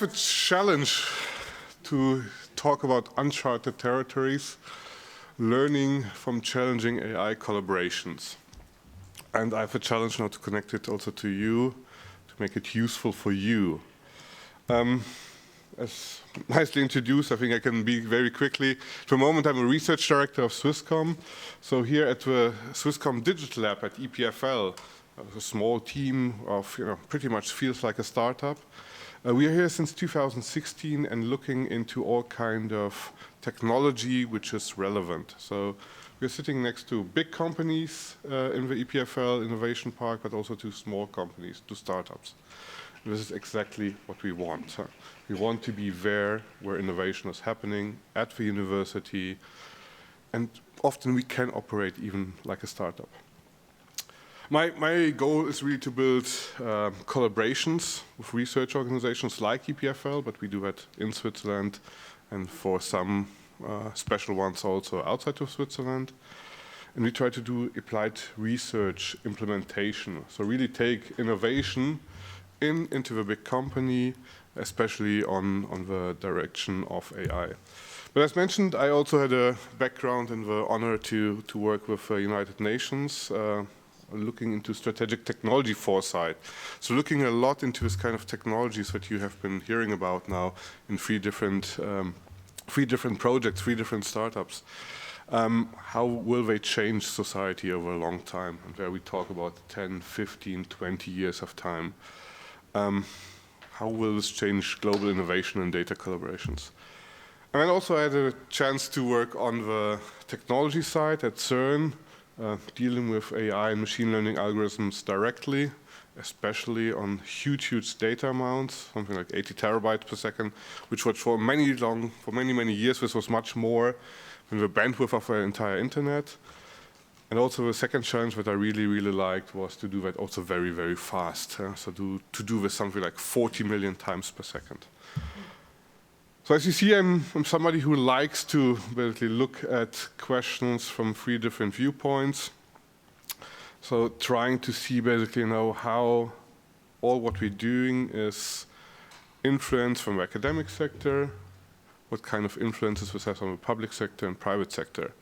the challenge to talk about uncharted territories, learning from challenging AI collaborations. And I have a challenge now to connect it also to you, to make it useful for you. As nicely introduced, I think I can be very quickly. At the moment, I'm a research director of Swisscom. So here at the Swisscom Digital Lab at EPFL, a small team of, pretty much feels like a startup. We are here since 2016 and looking into all kind of technology which is relevant. So we're sitting next to big companies in the EPFL Innovation Park, but also to small companies, to startups. This is exactly what we want. We want to be there where innovation is happening, at the university, and often we can operate even like a startup. My goal is really to build collaborations with research organizations like EPFL, but we do that in Switzerland and for some special ones also outside of Switzerland. And we try to do applied research implementation. So really take innovation into the big company, especially on the direction of AI. But as mentioned, I also had a background in the honor to work with the United Nations, looking into strategic technology foresight. So looking a lot into this kind of technologies that you have been hearing about now in three different projects, three different startups. How will they change society over a long time? And where we talk about 10, 15, 20 years of time. How will this change global innovation and data collaborations? And then also I had a chance to work on the technology side at CERN, dealing with AI and machine learning algorithms directly, especially on huge data amounts, something like 80 terabytes per second, which was for many years, this was much more than the bandwidth of the entire internet. And also the second challenge that I really liked was to do that also very fast. So to do with something like 40 million times per second. So as you see, I'm somebody who likes to basically look at questions from three different viewpoints. So trying to see basically how all what we're doing is influence from the academic sector, what kind of influences this has on the public sector and private sector.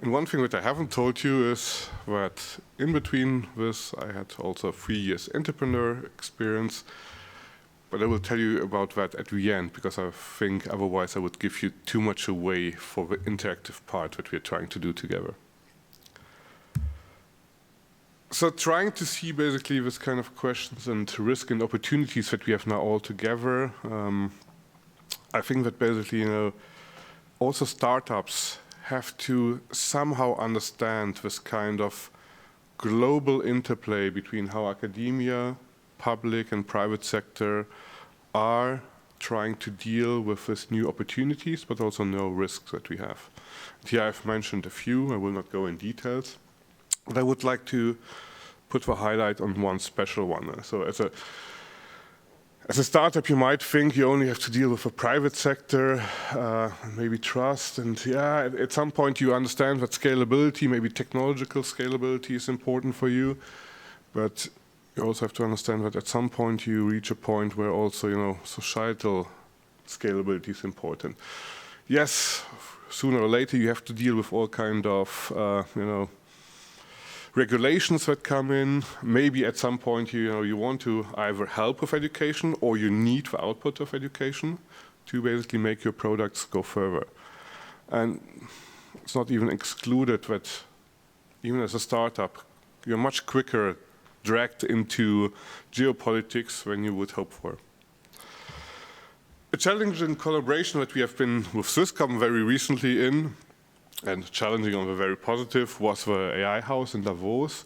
And one thing that I haven't told you is that in between this, I had also 3 years entrepreneur experience, but I will tell you about that at the end, because I think otherwise I would give you too much away for the interactive part that we're trying to do together. So trying to see basically this kind of questions and risk and opportunities that we have now all together, I think that basically, also startups have to somehow understand this kind of global interplay between how academia, public and private sector are trying to deal with these new opportunities, but also no risks that we have. And here I've mentioned a few, I will not go in details, but I would like to put the highlight on one special one. So as a startup, you might think you only have to deal with the private sector, maybe trust, and at some point you understand that scalability, maybe technological scalability is important for you, but you also have to understand that at some point you reach a point where also, societal scalability is important. Yes, sooner or later you have to deal with all kind of, regulations that come in. Maybe at some point you want to either help with education or you need the output of education to basically make your products go further. And it's not even excluded that even as a startup, you're much quicker dragged into geopolitics than you would hope for. A challenging collaboration that we have been with Swisscom very recently in, and challenging on the very positive, was the AI House in Davos,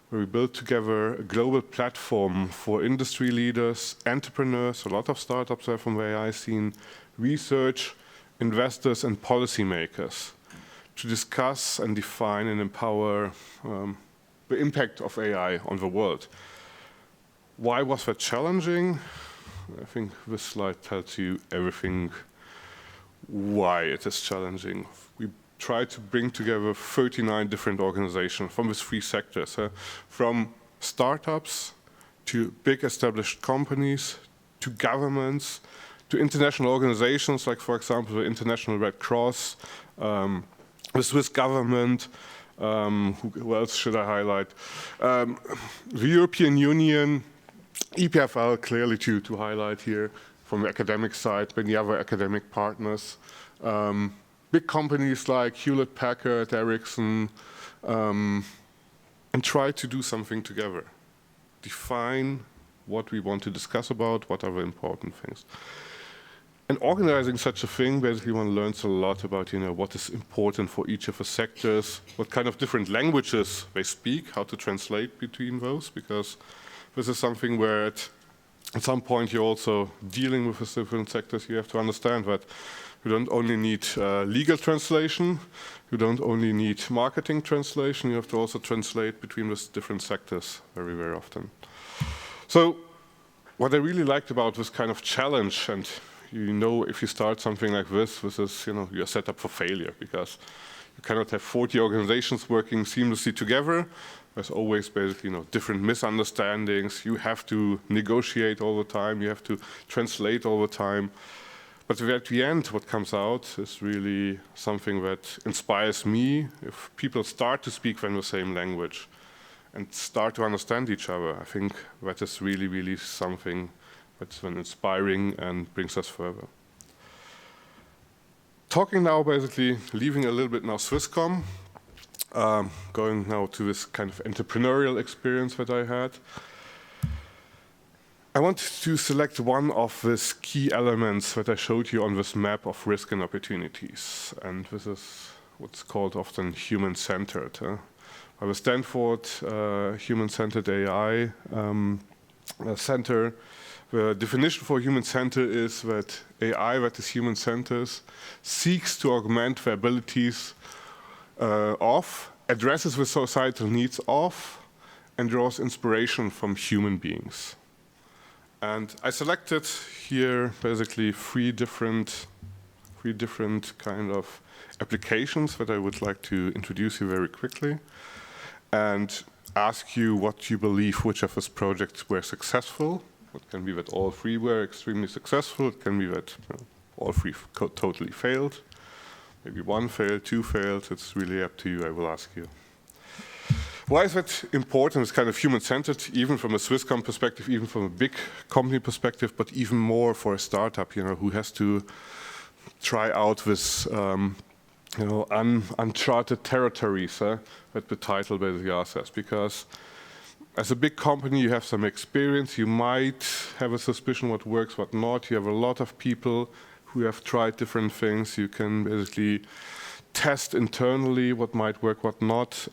where we built together a global platform for industry leaders, entrepreneurs, a lot of startups there from the AI scene, research, investors and policymakers to discuss and define and empower the impact of AI on the world. Why was that challenging? I think this slide tells you everything why it is challenging. We tried to bring together 39 different organizations from these three sectors, from startups to big established companies to governments, to international organizations, like, for example, the International Red Cross, the Swiss government, who else should I highlight? The European Union, EPFL, clearly to highlight here from the academic side, many other academic partners. Big companies like Hewlett-Packard, Ericsson, and try to do something together. Define what we want to discuss about, what are the important things. And organizing such a thing, basically one learns a lot about, what is important for each of the sectors, what kind of different languages they speak, how to translate between those, because this is something where at some point you're also dealing with the different sectors. You have to understand that you don't only need legal translation, you don't only need marketing translation, you have to also translate between the different sectors very, very often. So what I really liked about this kind of challenge, and if you start something like this is, you're set up for failure, because you cannot have 40 organizations working seamlessly together. There's always basically, different misunderstandings. You have to negotiate all the time. You have to translate all the time. But at the end, what comes out is really something that inspires me. If people start to speak then the same language and start to understand each other, I think that is really, really something that's inspiring and brings us further. Talking now, basically, leaving a little bit now Swisscom, going now to this kind of entrepreneurial experience that I had. I want to select one of these key elements that I showed you on this map of risk and opportunities. And this is what's called often human-centered. By the Stanford Human-Centered AI Center, the definition for human-centered is that AI that is human-centered seeks to augment the abilities of, addresses the societal needs of, and draws inspiration from human beings. And I selected here basically three different kind of applications that I would like to introduce you very quickly and ask you what you believe which of these projects were successful. It can be that all three were extremely successful. It can be that all three totally failed. Maybe one failed, two failed. It's really up to you. I will ask you. Why is that important? It's kind of human-centered, even from a Swisscom perspective, even from a big company perspective, but even more for a startup, who has to try out this, uncharted territories that the title basically asks us. Because as a big company, you have some experience. You might have a suspicion what works, what not. You have a lot of people who have tried different things. You can basically test internally what might work, what not.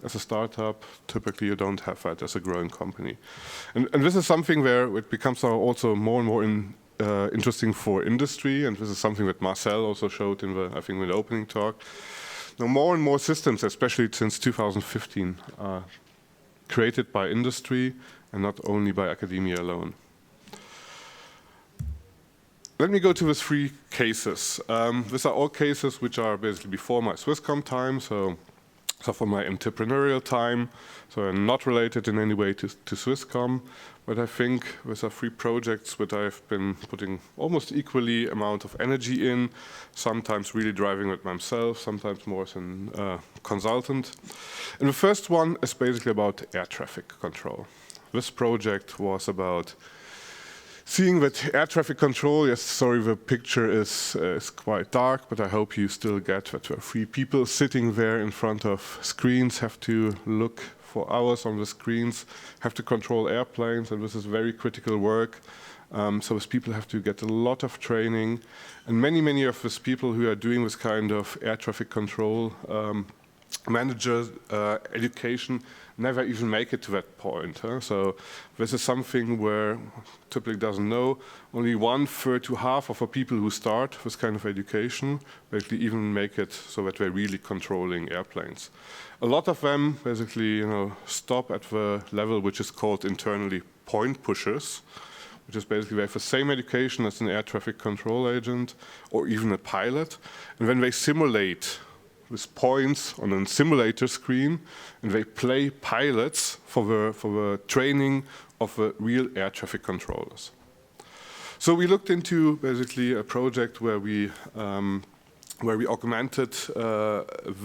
As a startup, typically you don't have that as a growing company. And this is something where it becomes now also more and more interesting for industry, and this is something that Marcel also showed in the opening talk. Now more and more systems, especially since 2015, are created by industry and not only by academia alone. Let me go to the three cases. These are all cases which are basically before my Swisscom time, so for my entrepreneurial time, so I'm not related in any way to Swisscom, but I think these are three projects that I've been putting almost equally amount of energy in, sometimes really driving it myself, sometimes more as a consultant. And the first one is basically about air traffic control. This project was about seeing that air traffic control, yes, sorry, the picture is quite dark, but I hope you still get that there are three people sitting there in front of screens, have to look for hours on the screens, have to control airplanes, and this is very critical work. So these people have to get a lot of training, and many of these people who are doing this kind of air traffic control managers education never even make it to that point. So this is something where typically doesn't know. Only 1/3 to half of the people who start this kind of education basically even make it so that they're really controlling airplanes. A lot of them basically stop at the level which is called internally point pushers, which is basically they have the same education as an air traffic control agent or even a pilot, and when they simulate with points on a simulator screen, and they play pilots for the training of the real air traffic controllers. So we looked into basically a project where we augmented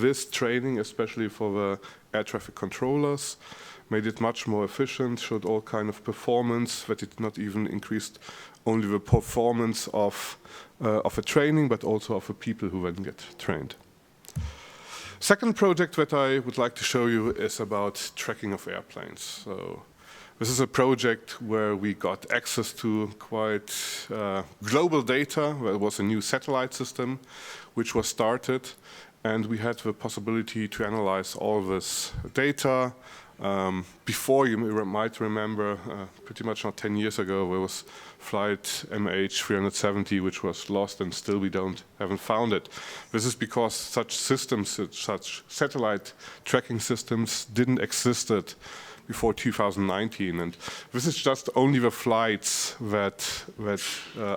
this training, especially for the air traffic controllers, made it much more efficient, showed all kind of performance, that it not even increased only the performance of a training, but also of the people who then get trained. Second project that I would like to show you is about tracking of airplanes. So this is a project where we got access to quite global data. There was a new satellite system which was started, and we had the possibility to analyze all this data. Before, you might remember, pretty much not 10 years ago, there was flight MH370, which was lost, and still we haven't found it. This is because such systems, such satellite tracking systems, didn't existed before 2019, and this is just only the flights that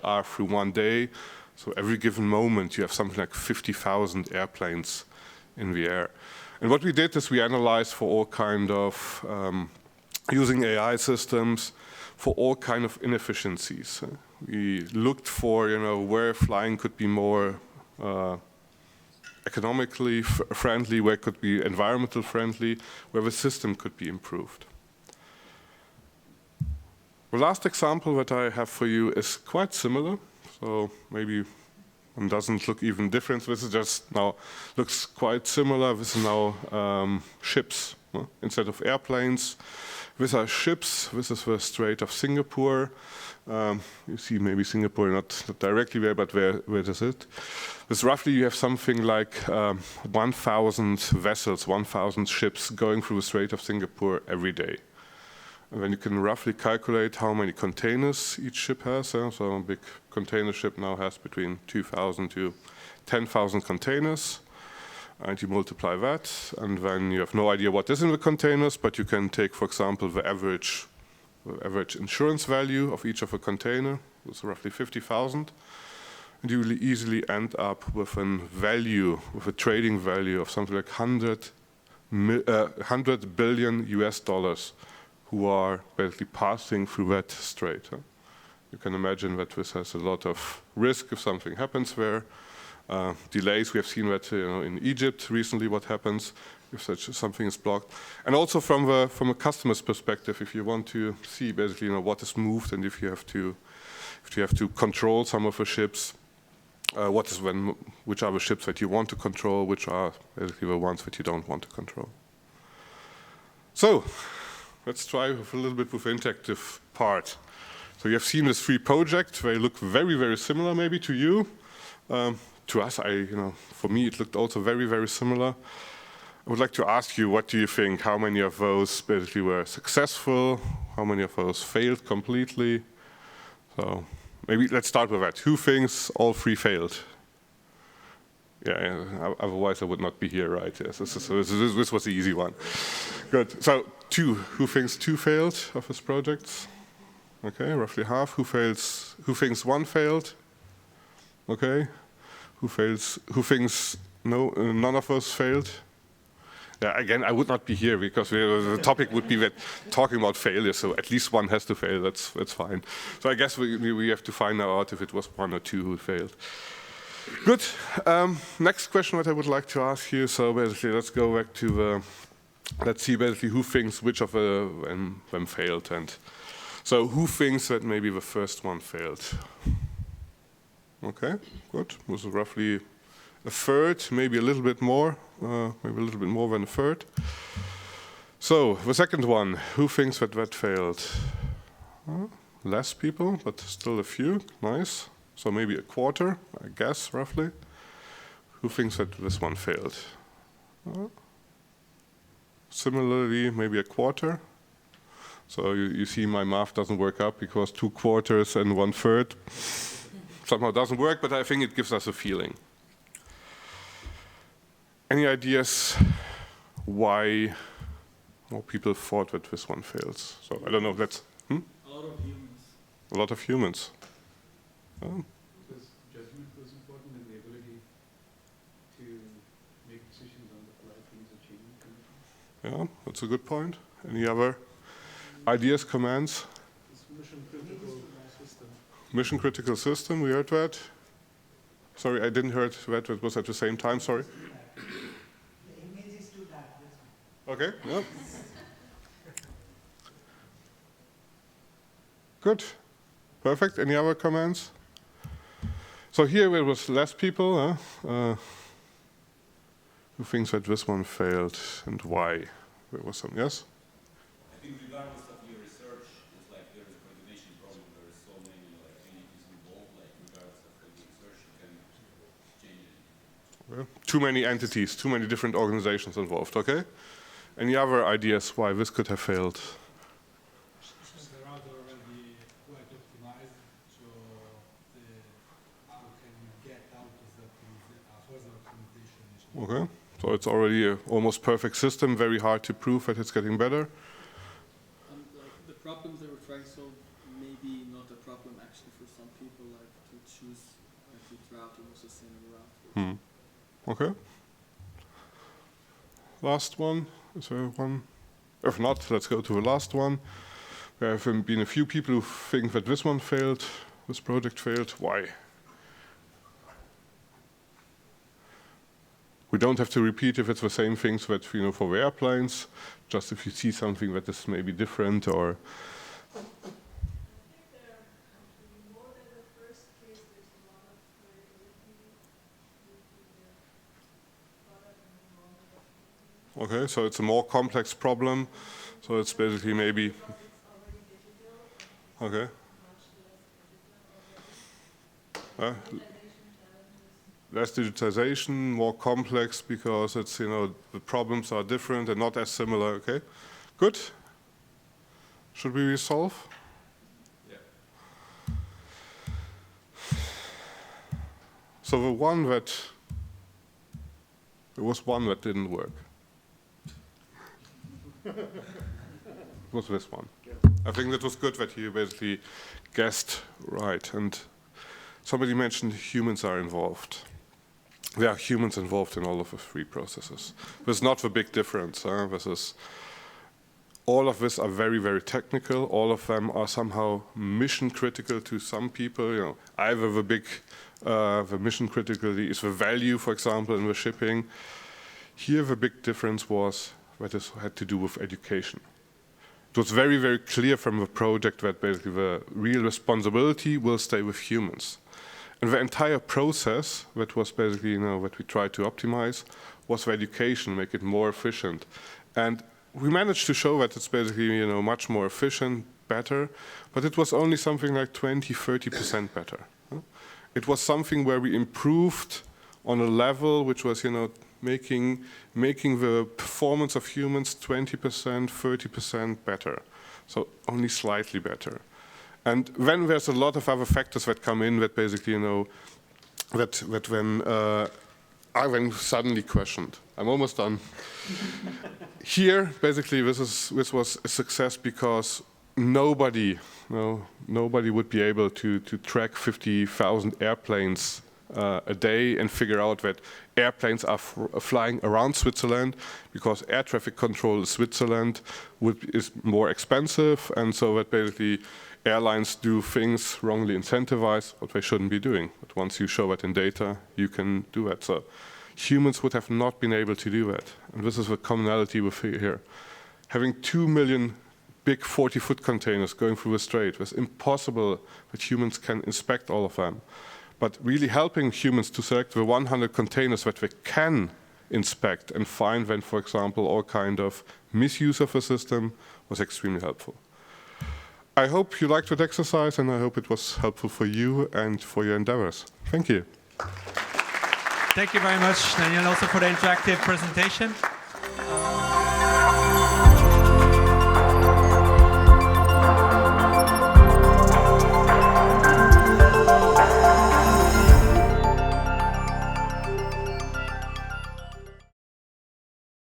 are through one day. So every given moment, you have something like 50,000 airplanes in the air. And what we did is we analyzed for all kind of, using AI systems, for all kind of inefficiencies. We looked for, where flying could be more economically friendly, where it could be environmental friendly, where the system could be improved. The last example that I have for you is quite similar, so maybe one doesn't look even different. This is just now looks quite similar. This is now ships instead of airplanes. These are ships. This is the Strait of Singapore. You see maybe Singapore not directly there, but where does it? This roughly you have something like 1,000 vessels, 1,000 ships going through the Strait of Singapore every day. And then you can roughly calculate how many containers each ship has. So a big container ship now has between 2,000 to 10,000 containers. And you multiply that, and then you have no idea what is in the containers, but you can take, for example, the average insurance value of each of a container. It's roughly 50,000. And you will easily end up with a value, with a trading value of something like 100 billion US dollars who are basically passing through that strait. You can imagine that this has a lot of risk if something happens there. Delays, we have seen that in Egypt recently what happens if such something is blocked. And also from a customer's perspective, if you want to see basically what is moved, and if you have to control some of the ships, which are the ships that you want to control, which are basically the ones that you don't want to control. So let's try with a little bit with the interactive part. So you have seen these three projects. They look very, very similar maybe to you. To us, for me, it looked also very, very similar. I would like to ask you, what do you think? How many of those basically were successful? How many of those failed completely? So maybe let's start with that. Who thinks all three failed? Yeah, otherwise I would not be here, right? Yes, this was the easy one. Good. So two. Who thinks two failed of his projects? Okay, roughly half. Who thinks one failed? Okay. Who thinks none of us failed? Yeah, again, I would not be here because the topic would be that talking about failure. So at least one has to fail. That's fine. So I guess we have to find out if it was one or two who failed. Good. Next question that I would like to ask you. So basically, let's go back to let's see basically who thinks which of them failed, and so who thinks that maybe the first one failed? Okay, good. It was roughly a third, maybe a little bit more than a third. So the second one, who thinks that failed? Less people, but still a few. Nice. So maybe a quarter, I guess, roughly. Who thinks that this one failed? Similarly, maybe a quarter. So you see my math doesn't work out because 2 quarters and 1/3 somehow doesn't work, but I think it gives us a feeling. Any ideas why more people thought that this one fails? So I don't know, that's... A lot of humans. A lot of humans. Because judgment was important and the ability to make decisions on the fly, things are changing. Yeah, that's a good point. Any other ideas, comments? It's mission critical system. mission critical system, we heard that. Sorry, I didn't hear that, it was at the same time, sorry. The image is too dark, that's why. Okay, yeah. Good, perfect. Any other comments? So here there was less people who thinks that this one failed and why. There was some, yes? I think regardless of your research, it's like there is a coordination problem. There is so many like entities involved. Like regardless of the research, you can change it. Okay. Too many entities, too many different organizations involved. Okay. Any other ideas why this could have failed? The route already quite optimized, so how can you get out of that further optimization issue? Okay. So it's already an almost perfect system. Very hard to prove that it's getting better. The problems they were trying to solve may be not a problem actually for some people, like to choose which route or most sustainable route. Okay. Last one. Is there one? If not, let's go to the last one. There have been a few people who think that this one failed, this project failed. Why? We don't have to repeat if it's the same things that for the airplanes. Just if you see something that is maybe different or. I think there are actually more than the first case. There's a lot of variability between the product and the model. Okay, so it's a more complex problem. So it's basically maybe. Because it's already digital. And Okay. much less digital already. Less digitization, more complex because it's the problems are different and not as similar. Okay, good. Should we resolve? Yeah. So there was one that didn't work. It was this one. I think that was good that you basically guessed right. And somebody mentioned humans are involved. There are humans involved in all of the three processes. There's not the big difference. All of this are very, very technical. All of them are somehow mission critical to some people. Either the mission criticality is the value, for example, in the shipping. Here, the big difference was that it had to do with education. It was very, very clear from the project that basically the real responsibility will stay with humans. And the entire process that was basically, that we tried to optimize was for education, make it more efficient. And we managed to show that it's basically, much more efficient, better, but it was only something like 20–30% better. It was something where we improved on a level which was, making the performance of humans 20%, 30% better. So only slightly better. And then there's a lot of other factors that come in that basically, that when suddenly questioned. I'm almost done. Here, basically, this was a success because nobody would be able to track 50,000 airplanes a day and figure out that airplanes are flying around Switzerland because air traffic control in Switzerland is more expensive, and so that basically airlines do things wrongly incentivized, what they shouldn't be doing. But once you show it in data, you can do that. So humans would have not been able to do that. And this is the commonality with here. Having 2 million big 40-foot containers going through the strait, it's impossible that humans can inspect all of them. But really helping humans to select the 100 containers that they can inspect and find when, for example, all kind of misuse of the system was extremely helpful. I hope you liked that exercise, and I hope it was helpful for you and for your endeavors. Thank you. Thank you very much, Daniel, also for the interactive presentation.